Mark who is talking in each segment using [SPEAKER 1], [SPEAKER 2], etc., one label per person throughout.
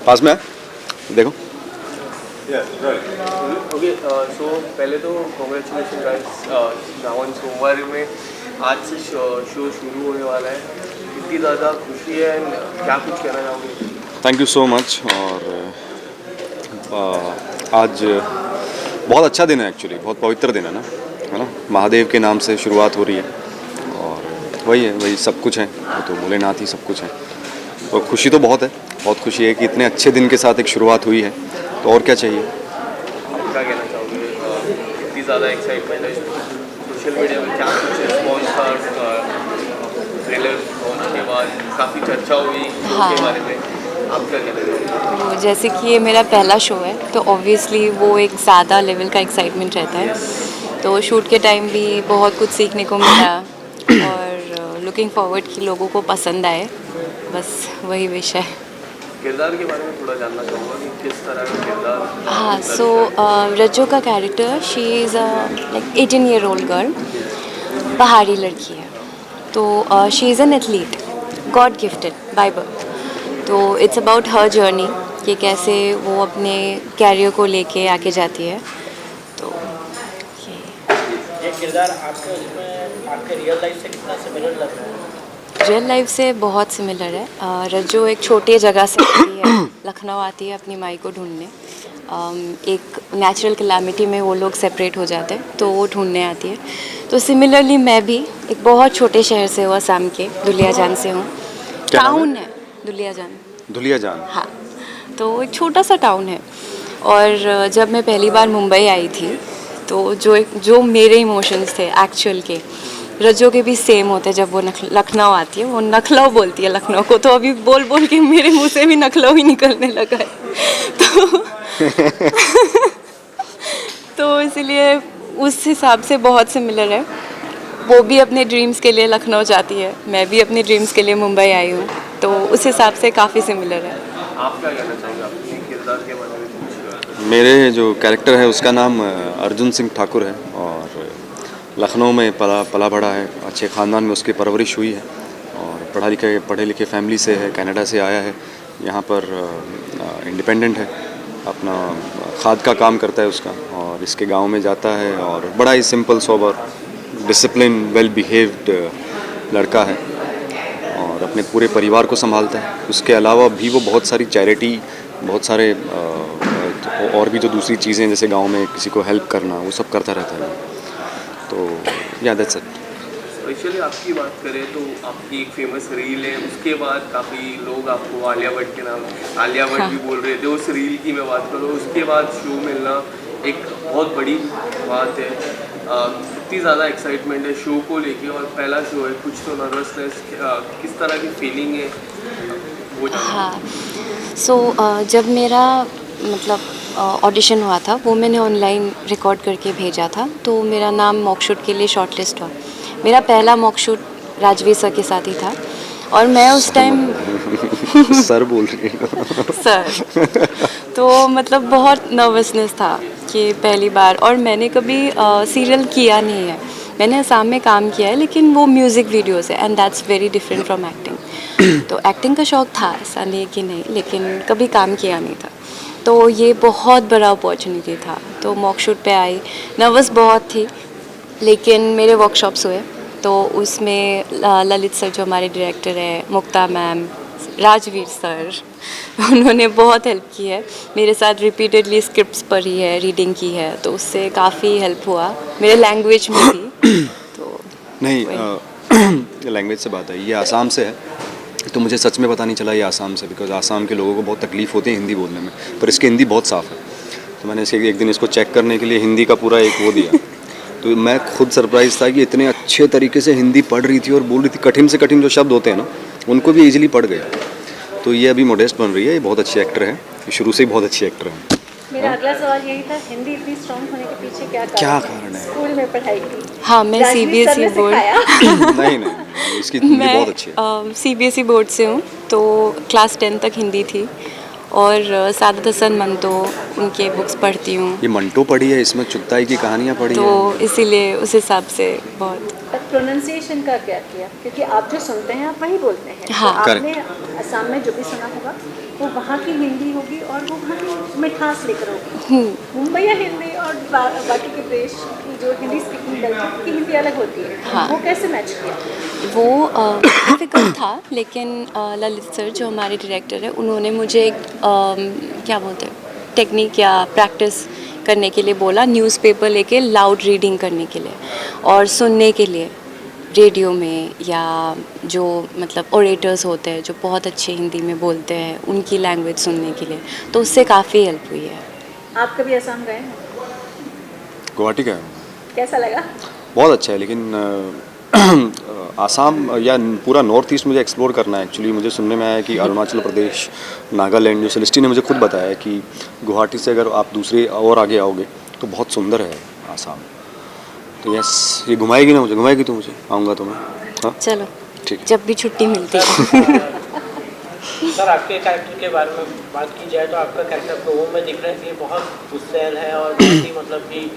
[SPEAKER 1] पास में है, देखो।
[SPEAKER 2] ओके, सो पहले तो कॉन्ग्रेचुलेशन गाइस, श्रावण सोमवार में आज से शो शुरू होने वाला है, इतनी ज़्यादा खुशी है एंड क्या कुछ कहना चाहोगे?
[SPEAKER 1] Thank you so much. और आज बहुत अच्छा दिन है एक्चुअली, बहुत पवित्र दिन है ना। महादेव के नाम से शुरुआत हो रही है और वही सब कुछ है, वो तो भोलेनाथ ही सब कुछ है। तो खुशी तो बहुत है, बहुत खुशी है कि इतने अच्छे दिन के साथ एक शुरुआत हुई है, तो और क्या चाहिए।
[SPEAKER 2] आप क्या कहना चाहोगे? इतनी ज़्यादा एक्साइटमेंट है, सोशल मीडिया में क्या कुछ रिस्पॉन्स था? ट्रेलर लॉन्च के बाद काफ़ी चर्चा हुई शो के बारे में, आप क्या कहना चाहोगे?
[SPEAKER 3] तो जैसे कि ये मेरा पहला शो है तो ऑब्वियसली वो एक ज़्यादा लेवल का एक्साइटमेंट रहता है। तो शूट के टाइम भी बहुत कुछ सीखने को मिला और लुकिंग फॉरवर्ड कि लोगों को पसंद आए, बस वही विश है।
[SPEAKER 2] किरदार के बारे में थोड़ा जानना चाहूँगा कि किस तरह का किरदार?
[SPEAKER 3] हाँ, सो रज्जो का character, she is like 18-year-old girl, पहाड़ी लड़की है। तो she is an athlete, God gifted by birth. तो इट्स अबाउट हर जर्नी कि कैसे वो अपने कैरियर को लेके आगे जाती है। तो
[SPEAKER 4] ये किरदार आपके उसमें आपके रियल लाइफ से कितना सिमिलर लग रहा है?
[SPEAKER 3] रियल लाइफ से बहुत सिमिलर है। रज्जो एक छोटी जगह से आती है, लखनऊ आती है अपनी माई को ढूंढने। एक नेचुरल कैलामिटी में वो लोग सेपरेट हो जाते हैं तो वो ढूंढने आती है। तो सिमिलरली मैं भी एक बहुत छोटे शहर से हूँ, असम के दुलियाजान से हूँ।
[SPEAKER 1] क्या नाम है?
[SPEAKER 3] टाउन है दुलियाजान।
[SPEAKER 1] धुलियाजान।
[SPEAKER 3] हाँ, तो एक छोटा सा टाउन है। और जब मैं पहली बार मुंबई आई थी तो जो मेरे इमोशंस थे एक्चुअल के, रज्जो के भी सेम होते जब वो लखनऊ आती है। वो नखलऊ बोलती है लखनऊ को, तो अभी बोल बोल के मेरे मुंह से भी नखलऊ ही निकलने लगा है। तो इसलिए उस हिसाब से बहुत सिमिलर है। वो भी अपने ड्रीम्स के लिए लखनऊ जाती है, मैं भी अपने ड्रीम्स के लिए मुंबई आई हूँ, तो उस हिसाब से काफ़ी सिमिलर है।
[SPEAKER 2] आप क्या कहना चाहोगे अपने किरदार के बारे में कुछ?
[SPEAKER 1] मेरे जो कैरेक्टर है उसका नाम अर्जुन सिंह ठाकुर है और लखनऊ में पला बड़ा है, अच्छे ख़ानदान में उसकी परवरिश हुई है और पढ़े लिखे फैमिली से है, कनाडा से आया है, यहाँ पर इंडिपेंडेंट है, अपना खाद का काम करता है उसका, और इसके गांव में जाता है और बड़ा ही simple sober discipline well behaved लड़का है और अपने पूरे परिवार को संभालता है। उसके अलावा भी वो बहुत सारी चैरिटी, बहुत सारे और भी जो दूसरी चीज़ें जैसे गांव में किसी को हेल्प करना, वो सब करता रहता है। तो या दैट्स इट।
[SPEAKER 2] स्पेशली आपकी बात करें तो आपकी एक फेमस रील है, उसके बाद काफ़ी लोग आपको आलिया भट्ट के नाम आलिया भट्ट भी बोल रहे थे। उस रील की मैं बात करूँ, उसके बाद शो मिलना एक बहुत बड़ी बात है। इतनी ज़्यादा एक्साइटमेंट है शो को लेके और पहला शो है, कुछ तो नर्वसनेस, किस तरह की फीलिंग है वो जानना।
[SPEAKER 3] हाँ, सो जब मेरा मतलब ऑडिशन हुआ था वो मैंने ऑनलाइन रिकॉर्ड करके भेजा था, तो मेरा नाम मॉकशूट के लिए शॉर्टलिस्ट हुआ। मेरा पहला मॉकशूट राजवीर सर के साथ ही था और मैं उस टाइम
[SPEAKER 1] सर बोल रही है।
[SPEAKER 3] सर, तो मतलब बहुत नर्वसनेस था कि पहली बार, और मैंने कभी सीरियल किया नहीं है। मैंने असम में काम किया है लेकिन वो म्यूज़िक वीडियोस है and that's very different from acting. तो एक्टिंग का शौक़ था, ऐसा नहीं कि नहीं, लेकिन कभी काम किया नहीं था। तो ये बहुत बड़ा अपॉर्चुनिटी था, तो मॉकशूट पे आई। नर्वस बहुत थी लेकिन मेरे वर्कशॉप्स हुए, तो उसमें ललित सर जो हमारे डायरेक्टर है, मुक्ता मैम, राजवीर सर, उन्होंने बहुत हेल्प की है मेरे साथ। रिपीटेडली स्क्रिप्ट्स पढ़ी है, रीडिंग की है, तो उससे काफ़ी हेल्प हुआ। मेरे लैंग्वेज में भी तो
[SPEAKER 1] नहीं, लैंग्वेज से बात है, ये आसाम से है, तो मुझे सच में पता नहीं चला ये आसाम से, बिकॉज आसाम के लोगों को बहुत तकलीफ़ होती है हिंदी बोलने में, पर इसकी हिंदी बहुत साफ़ है। तो मैंने इसे एक दिन इसको चेक करने के लिए हिंदी का पूरा एक वो दिया, तो मैं खुद सरप्राइज था कि इतने अच्छे तरीके से हिंदी पढ़ रही थी और बोल रही थी। कठिन से कठिन जो शब्द होते हैं ना, उनको भी ईजिली पढ़ गए। तो ये अभी मॉडेस्ट बन रही है, ये बहुत अच्छी एक्टर है, शुरू से ही बहुत अच्छी एक्टर है।
[SPEAKER 5] मेरा अगला सवाल यही था, हिंदी इतनी स्ट्रॉन्ग होने के पीछे क्या कारण है? स्कूल में पढ़ाई की?
[SPEAKER 3] हाँ, मैं CBSE बोर्ड
[SPEAKER 1] नहीं, इसकी हिंदी बहुत अच्छी है।
[SPEAKER 3] CBSE बोर्ड से हूँ, तो क्लास 10 तक हिंदी थी और सादत हसन मंटो उनके बुक्स पढ़ती हूँ।
[SPEAKER 1] ये मंटो पढ़ी है, इसमें चुगताई की कहानियाँ पढ़ी
[SPEAKER 3] तो
[SPEAKER 1] है,
[SPEAKER 3] इसीलिए उस हिसाब से बहुत
[SPEAKER 5] प्रोनाउंसिएशन का क्या किया, क्योंकि आप जो सुनते हैं आप वही बोलते हैं।
[SPEAKER 3] हाँ।
[SPEAKER 5] तो आपने असम में जो भी सुना होगा वो वहाँ की हिंदी होगी और वो वहाँ की मिठास लेकर होगी। मुंबई हिंदी और बाकी के देश की जो हिंदी स्पीकिंग बेल्ट की हिंदी अलग होती है।
[SPEAKER 3] हाँ।
[SPEAKER 5] वो कैसे मैच किया?
[SPEAKER 3] वो डिफ़िकल्ट था, लेकिन ललित सर जो हमारे डायरेक्टर हैं उन्होंने मुझे एक क्या बोलते हैं टेक्निक या प्रैक्टिस करने के लिए बोला, न्यूज़पेपर लेके लाउड रीडिंग करने के लिए और सुनने के लिए रेडियो में, या जो मतलब ओरेटर्स होते हैं जो बहुत अच्छे हिंदी में बोलते हैं उनकी लैंग्वेज सुनने के लिए, तो उससे काफ़ी हेल्प हुई है।
[SPEAKER 5] आप कभी असम गए हैं?
[SPEAKER 1] गुवाहाटी का है,
[SPEAKER 5] कैसा लगा?
[SPEAKER 1] बहुत अच्छा है, लेकिन आसाम या पूरा नॉर्थ ईस्ट मुझे एक्सप्लोर करना है। एक्चुअली मुझे सुनने में आया कि अरुणाचल प्रदेश, नागालैंड, जो सेलेस्टी ने मुझे खुद बताया कि गुवाहाटी से अगर आप दूसरे और आगे आओगे तो बहुत सुंदर है आसाम। तो यस, ये घुमाएगी ना मुझे, घुमाएगी तो मुझे आऊँगा तो मैं। हाँ
[SPEAKER 3] चलो
[SPEAKER 1] ठीक है।
[SPEAKER 3] जब भी छुट्टी मिलती है।
[SPEAKER 4] सर आपके कैरेक्टर के बारे में बात की जाए तो आपका कैरेक्टर प्रोमो में दिख रहा है कि बहुत गुस्सैल है और बहुत ही मतलब कि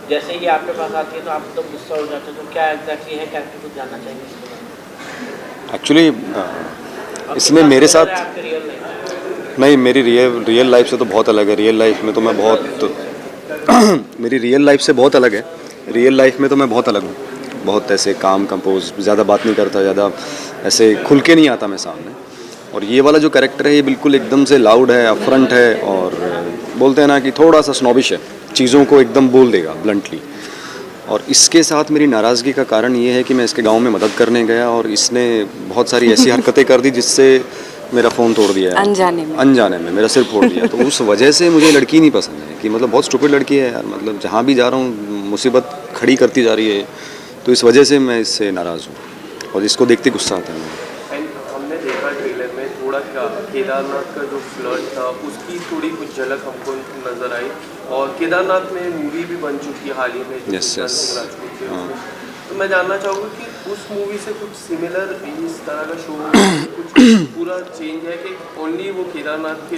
[SPEAKER 4] जैसे ही आपके पास आती है तो आप तो गुस्सा हो जाते हो, तो क्या एग्जैक्टली है कैरेक्टर कुछ जानना चाहेंगे?
[SPEAKER 1] एक्चुअली इसमें मेरे साथ
[SPEAKER 4] आपके रियल लाइफ
[SPEAKER 1] नहीं, मेरी रियल लाइफ से तो बहुत अलग है। रियल लाइफ में तो मैं बहुत मेरी रियल लाइफ से बहुत अलग है। रियल लाइफ में तो मैं बहुत अलग हूँ, बहुत ऐसे काम कंपोज, ज़्यादा बात नहीं करता, ज़्यादा ऐसे खुल के नहीं आता मैं सामने। और ये वाला जो कैरेक्टर है ये बिल्कुल एकदम से लाउड है, अपफ्रंट है, और बोलते हैं ना कि थोड़ा सा स्नॉबिश है, चीज़ों को एकदम बोल देगा ब्लंटली। और इसके साथ मेरी नाराज़गी का कारण ये है कि मैं इसके गांव में मदद करने गया और इसने बहुत सारी ऐसी हरकतें कर दी जिससे मेरा फ़ोन तोड़ दिया, अनजाने में मेरा सिर फोड़ दिया। तो उस वजह से मुझे लड़की नहीं पसंद है कि मतलब बहुत स्टूपिड लड़की है यार, मतलब जहाँ भी जा रहा हूँ मुसीबत खड़ी करती जा रही है। तो इस वजह से मैं इससे नाराज़ हूँ और इसको देखते गुस्सा आता है मुझे।
[SPEAKER 2] एंड हमने देखा ट्रेलर में थोड़ा क्या केदारनाथ का जो फ्लड था उसकी थोड़ी कुछ झलक हमको नज़र आई, और केदारनाथ में मूवी भी बन चुकी है हाल ही में जो
[SPEAKER 1] Yes,
[SPEAKER 2] सुशांत
[SPEAKER 1] yes.
[SPEAKER 2] सिंह राजपूत के उसमें। तो मैं जानना चाहूँगा कि उस मूवी से कुछ सिमिलर इस तरह का शो कुछ पूरा चेंज है कि ओनली वो केदारनाथ के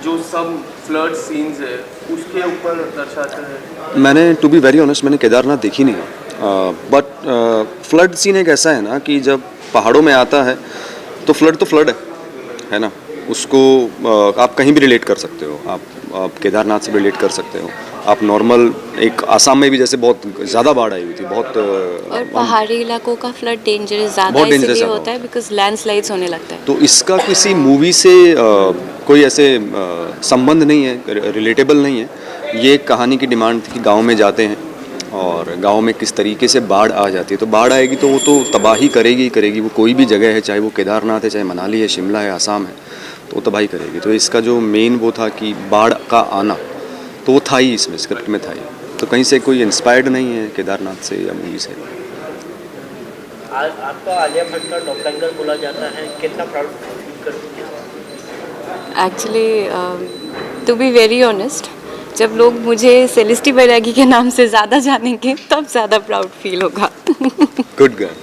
[SPEAKER 2] जो सब फ्लड सीन्स है उसके ऊपर दर्शाते हैं?
[SPEAKER 1] मैंने टू बी वेरी ऑनेस्ट मैंने केदारनाथ देखी नहीं है, बट फ्लड सीन एक ऐसा है ना कि जब पहाड़ों में आता है तो फ्लड है ना, उसको आप कहीं भी रिलेट कर सकते हो। आप केदारनाथ से रिलेट कर सकते हो, आप नॉर्मल एक आसाम में भी जैसे बहुत ज़्यादा बाढ़ आई हुई थी, बहुत
[SPEAKER 3] और पहाड़ी इलाकों का फ्लड डेंजरस ज़्यादा
[SPEAKER 1] बहुत dangerous
[SPEAKER 3] इसलिए
[SPEAKER 1] ज़्यादा
[SPEAKER 3] होता है बिकॉज लैंडस्लाइड्स होने लगता है।
[SPEAKER 1] तो इसका किसी मूवी से कोई ऐसे संबंध नहीं है, रिलेटेबल नहीं है। ये एक कहानी की डिमांड थी कि गांव में जाते हैं और गांव में किस तरीके से बाढ़ आ जाती है। तो बाढ़ आएगी तो वो तो तबाही करेगी ही करेगी, वो कोई भी जगह है, चाहे वो केदारनाथ है, चाहे मनाली है, शिमला है, आसाम है, तो वो तबाही करेगी। तो इसका जो मेन वो था कि बाढ़ का आना, तो वो था ही इसमें, स्क्रिप्ट में था ही। तो कहीं से कोई इंस्पायर्ड नहीं है केदारनाथ से या मूवी से।
[SPEAKER 4] आपको आलिया भट्ट का डॉपलैंगर बोला जाता है, कितना प्राउड फील करती हैं?
[SPEAKER 3] Actually to be very honest, जब लोग मुझे सेलेस्टी बैरागी के नाम से ज़्यादा जानेंगे तब ज़्यादा प्राउड फील होगा।
[SPEAKER 1] Good girl.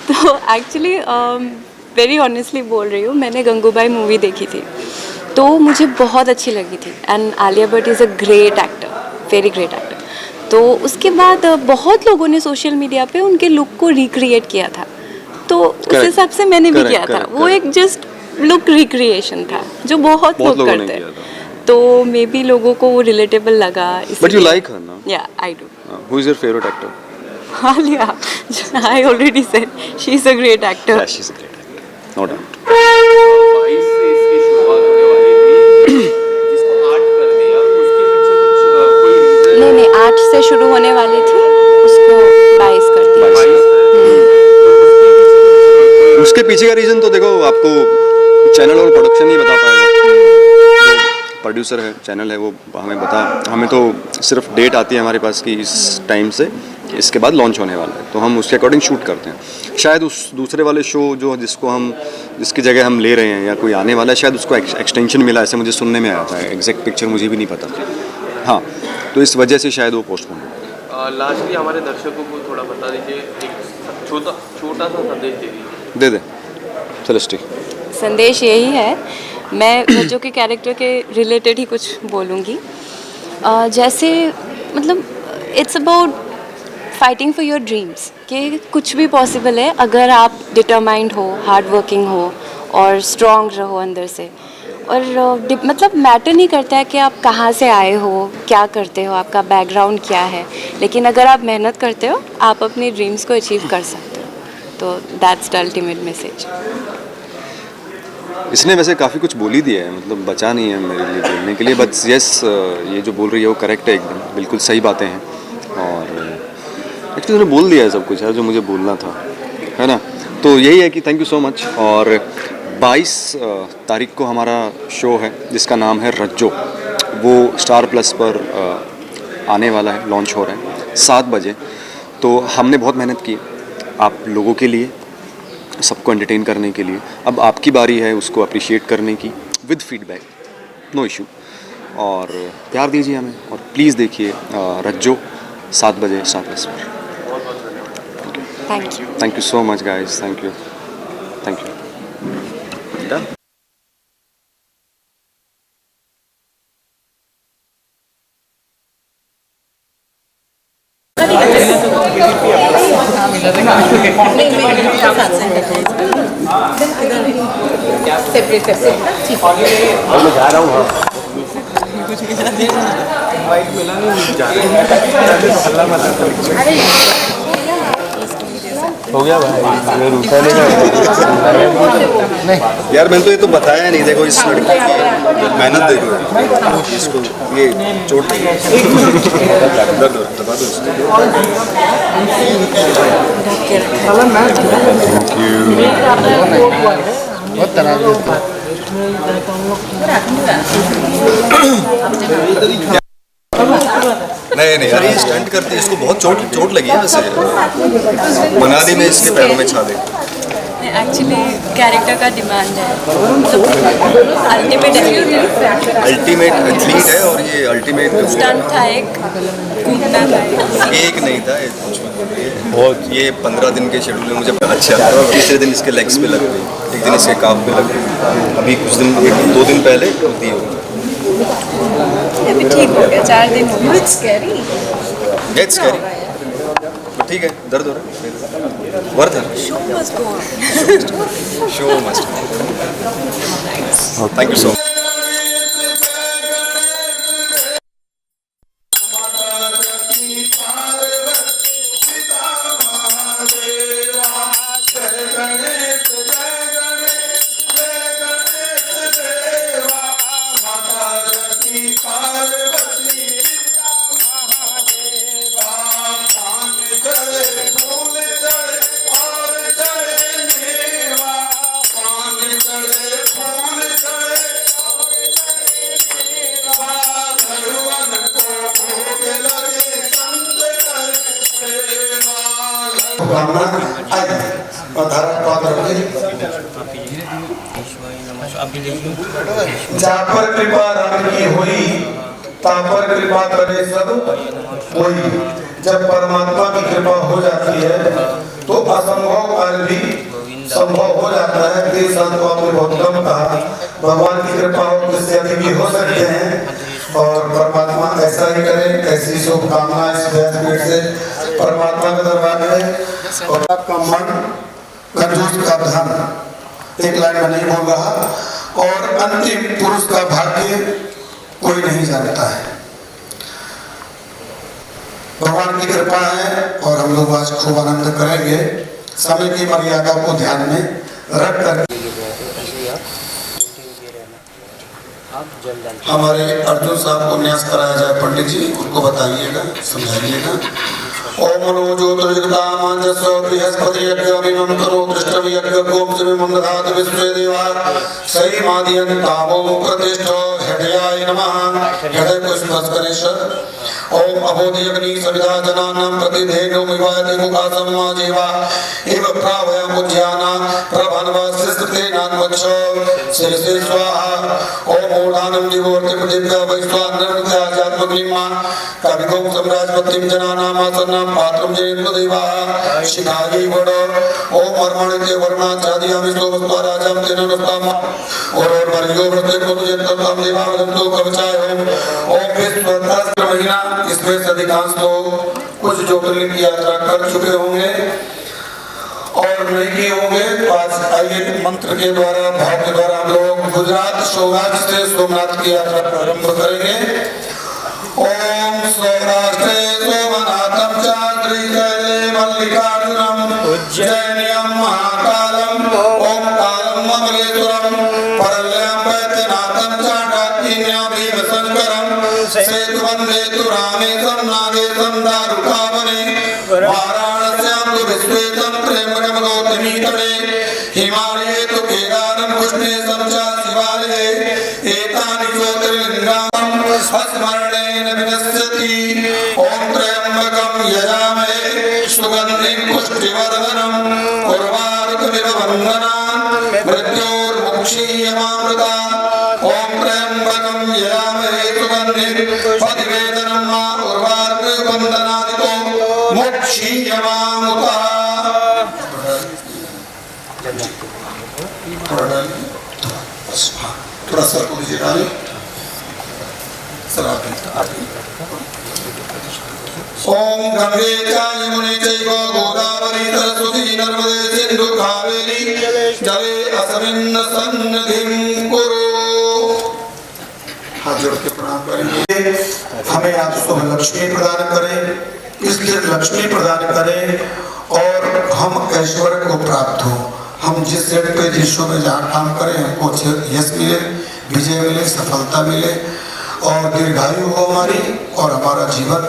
[SPEAKER 3] तो एक्चुअली वेरी ऑनेस्टली बोल रही हूँ, मैंने गंगूबाई मूवी देखी थी तो मुझे बहुत अच्छी लगी थी, and Alia Bhatt is a great actor, very great actor. तो उसके बाद बहुत लोगों ने सोशल मीडिया पे उनके लुक को रिक्रिएट किया था, तो उस हिसाब से मैंने भी किया था। वो एक जस्ट लुक रिक्रिएशन था जो बहुत लोग करते हैं, तो मे बी लोगों को वो रिलेटेबल लगा।
[SPEAKER 1] बट यू लाइक हर ना?
[SPEAKER 3] या I do.
[SPEAKER 1] Who is your favourite actor?
[SPEAKER 3] Alia, I already said she is a great actor.
[SPEAKER 1] She is a great actor, no doubt.
[SPEAKER 2] 22 से इसकी शुरुआत होने वाली थी जिसको 8 कर दिया, उसके पीछे कुछ कोई रीजन?
[SPEAKER 3] नहीं 8 से शुरू होने वाली थी, उसको 22 कर दिया।
[SPEAKER 2] 22
[SPEAKER 1] उसके पीछे का रीज़न तो देखो, आपको चैनल और प्रोडक्शन ही बता पाएगा। जो प्रोड्यूसर है, चैनल है, वो हमें तो सिर्फ डेट आती है हमारे पास कि इस टाइम से इसके बाद लॉन्च होने वाला है, तो हम उसके अकॉर्डिंग शूट करते हैं। शायद उस दूसरे वाले शो जो जिसकी जगह हम ले रहे हैं या कोई आने वाला है, शायद उसको एक्सटेंशन मिला, ऐसे मुझे सुनने में आया था। एग्जैक्ट पिक्चर मुझे भी नहीं पता। हाँ, तो इस वजह से शायद वो पोस्टपोन हो।
[SPEAKER 2] लास्टली हमारे दर्शकों को थोड़ा बता दीजिए, एक छोटा सा संदेश दे दीजिए।
[SPEAKER 1] दे दे सेलेस्टी।
[SPEAKER 3] संदेश यही है, मैं बच्चों के कैरेक्टर के रिलेटेड ही कुछ बोलूँगी। जैसे मतलब it's about fighting for your dreams, कि कुछ भी पॉसिबल है अगर आप डिटरमाइंड हो, हार्ड वर्किंग हो और स्ट्रॉन्ग रहो अंदर से। और मतलब मैटर नहीं करता है कि आप कहाँ से आए हो, क्या करते हो, आपका बैकग्राउंड क्या है, लेकिन अगर आप मेहनत करते हो आप अपने ड्रीम्स को अचीव कर सकते हो। तो दैट्स द अल्टीमेट मैसेज।
[SPEAKER 1] इसने वैसे काफ़ी कुछ बोल ही दिया है, मतलब बचा नहीं है मेरे लिए बोलने के लिए, बट यस ये जो बोल रही है वो करेक्ट है, एकदम बिल्कुल सही बातें हैं। और एक्चुअली उन्होंने बोल दिया है सब कुछ है जो मुझे बोलना था, है ना। तो यही है कि थैंक यू सो मच। और 22 तारीख को हमारा शो है जिसका नाम है रज्जो, वो स्टार प्लस पर आने वाला है, लॉन्च हो रहा है 7 बजे। तो हमने बहुत मेहनत की आप लोगों के लिए, सबको एंटरटेन करने के लिए। अब आपकी बारी है उसको अप्रिशिएट करने की विद फीडबैक, नो इशू। और प्यार दीजिए हमें और प्लीज़ देखिए रज्जो 7 बजे स्टार प्लस पर। Thank you so much guys, thank you. Done.
[SPEAKER 6] हो गया भाई, रूठा नहीं
[SPEAKER 1] यार मैंने तो ये तो बताया नहीं, देखो इस लड़की की मेहनत देखो, इसको ये चोट दर्द दबा दो
[SPEAKER 6] बहुत तनाव
[SPEAKER 1] नहीं यार, ये स्टंट करते इसको बहुत चोट लगी है वैसे, मनाली में इसके पैरों में छाले।
[SPEAKER 3] एक्चुअली कैरेक्टर का डिमांड है, अल्टीमेट
[SPEAKER 1] एथलीट है और ये अल्टीमेट
[SPEAKER 3] स्टंट था, एक घूमना था,
[SPEAKER 1] एक नहीं था ये बहुत। ये 15 दिन के शेड्यूल में मुझे अच्छा, तीसरे दिन इसके लेग्स पे लग गई, एक दिन इसके काफ पे लग गई, अभी कुछ दिन 1-2 दिन पहले होती है,
[SPEAKER 3] अभी ठीक हो गया, 4 दिन हो गए।
[SPEAKER 1] इट्स स्कैरी, ठीक है, दर्द हो रहा है, वर्थ है।
[SPEAKER 3] Show must go on.
[SPEAKER 1] Show must. Thank you so much.
[SPEAKER 7] जहाँ पर कृपा राम की हुई तहाँ पर कृपा करे सब कोई। जब परमात्मा की कृपा हो जाती है तो असंभव कार्य भी संभव हो जाता है। देव शांत को आपने बहुत कम कहा, भगवान की कृपा हो तो इससे अधिक भी हो सकते हैं और परमात्मा ऐसा ही करे। ऐसी शुभकामना इस व्यासपीठ से परमात्मा के दरबार में। और आपका मन कंजूस का धन, एक लाइन में नहीं बोल रहा, और अंतिम पुरुष का भाग्य कोई नहीं जानता है। भगवान की कृपा है और हम लोग आज खूब आनंद करेंगे। समय की मर्यादा को ध्यान में रख कर हमारे अर्जुन साहब को न्यास कराया जाए। पंडित जी उनको बताइएगा, समझाइएगा। ओम मनो ज्योतिर्जगदामांजस्व बृहस्पति यज्ञमिमं करो दृष्टम यज्ञ गोम समिमं दधात विश्वे देवा सही मादियं तामो प्रतिष्ठ हृदयाय नमः। हृदय को स्पर्श ओम अबोधियग्नि सविधा जनानां प्रतिधेनो विवादि मुखासं मा जीवा एव प्रावयं उज्याना प्रभन्वस्ते नान्वच्छ शिरसे स्वाहा। ओम मूलानं दिवोर्ति प्रतिभ्य वैश्वानरं त्याजात्मग्निमा कविगों सम्राजपतिं जनानां आसन्नां पात्रं जयन्तु देवाः शिखायै वड। ओम वर्मणिते वर्णाचार्यामि सोमस्वराजं तेन नस्ताम और वर्यो व्रते कुरुजन्तं तं देवावदन्तु कवचाय। ओम विश्वतस्त्र महीना, इसमें से अधिकांश लोग कुछ ज्योतिर्लिंग की यात्रा कर चुके होंगे और नहीं किए होंगे तो आज आइए मंत्र के द्वारा भाव के द्वारा हम लोग गुजरात सोमनाथ से सोमनाथ की यात्रा प्रारंभ करेंगे। ओम सौराष्ट्रे सोमनाथम चाद्रिकैले मल्लिकार्जुनम उज्जैन्यम महाकालम ओंकारम ममलेश्वरम परल्याम वैद्यनाथम चाडाकिन्याम भीमशंकरम सेतुवंदे तु रामेशम नागेशम दारुकावने वाराणस्याम तु विश्वेशम त्र्यंबकम गौतमी तटे हिमालये तु केदारम कृष्णेशम च शिवालये एतानि ज्योतिर्लिंगानि स्मरणेन विनश्यति। ओम त्र्यंबकम यजामहे सुगंधिं पुष्टिवर्धनम् उर्वारुकमिव बन्धनान् मृत्योर्मुक्षीयमामृतात्। ओम त्र्यंबकम यजामहे सुगंधिं पतिवेदनं मा उर्वारुकमिव बन्धनादितो मुक्षीयमामृतात्। थोड़ा सा को लीजिए डालें ओम गंगे च यमुने चैव गोदावरी सरस्वती नर्मदे सिंधु कावेरी जले अस्मिन् सन्निधिं कुरु। हाथ जोड़ के प्रणाम करेंगे। हमें आप शुभ लक्ष्मी प्रदान करें, इसलिए लक्ष्मी प्रदान करें और हम ऐश्वर्य को प्राप्त हो। हम जिस जगह पे विश्व में जहाँ काम करें हमको यश मिले, विजय मिले, सफलता मिले और दीर्घायु हो हमारी और हमारा जीवन